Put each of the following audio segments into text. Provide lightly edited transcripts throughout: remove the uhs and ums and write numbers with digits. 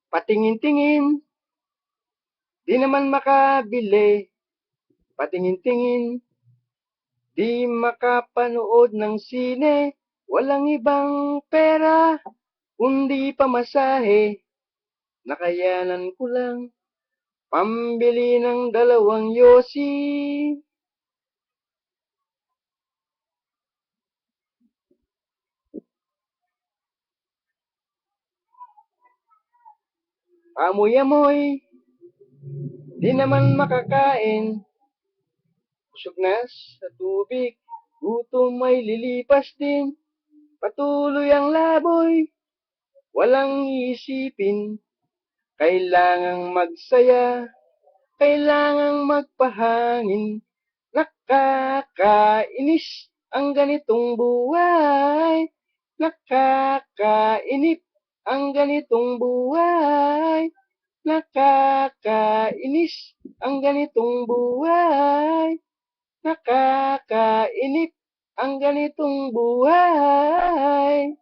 Patingin-tingin, di naman makabili. Patingin-tingin, di makapanood ng sine. Walang ibang pera, kundi pamasahe. Nakayanan ko lang, pambili ng 2 yosi. Amoy-amoy, di naman makakain. Busog na sa tubig, gutom ay lilipas din. Patuloy ang laboy, walang isipin. Kailangang magsaya, kailangang magpahangin. Nakakainis ang ganitong buhay. Nakakainip ang ganitong buhay. Nakakainis ang ganitong buhay. Nakakainip ang ganitong buhay.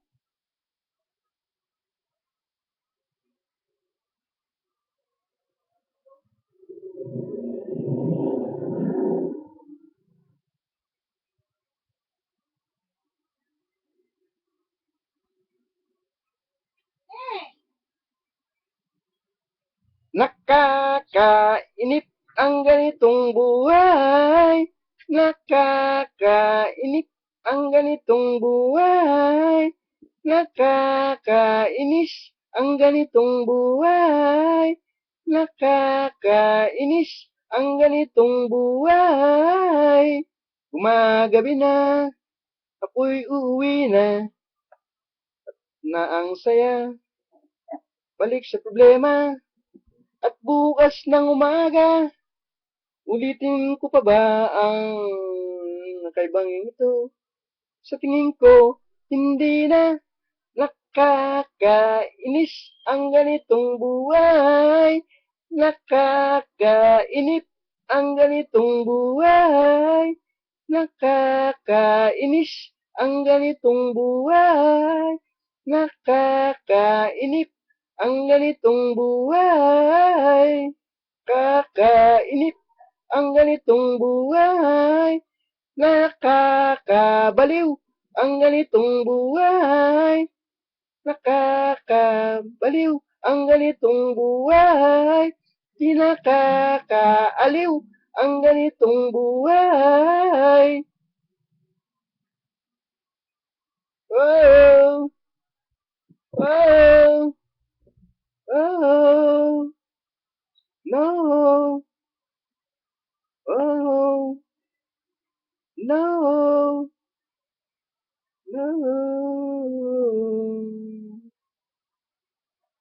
Nakakainip ang ganitong buhay. Nakakainip ang ganitong buhay. Nakakainis ang ganitong buhay. Nakakainis ang ganitong buhay. Gumagabi na, ako'y uuwi na ang saya. Balik sa problema, at bukas ng umaga, ulitin ko pa ba ang nakaibang ito? Sa tingin ko, hindi na. Nakakainis ang ganitong buhay. Nakakainip ang ganitong buhay. Nakakainis ang ganitong buhay. Nakakainip ang ganitong buhay. Kakainip ang ganitong buhay. Nakakabaliw ang ganitong buhay. Nakakabaliw ang ganitong buhay. Di nakakaaliw ang ganitong buhay. Oh, oh, oh, no, oh, no, no.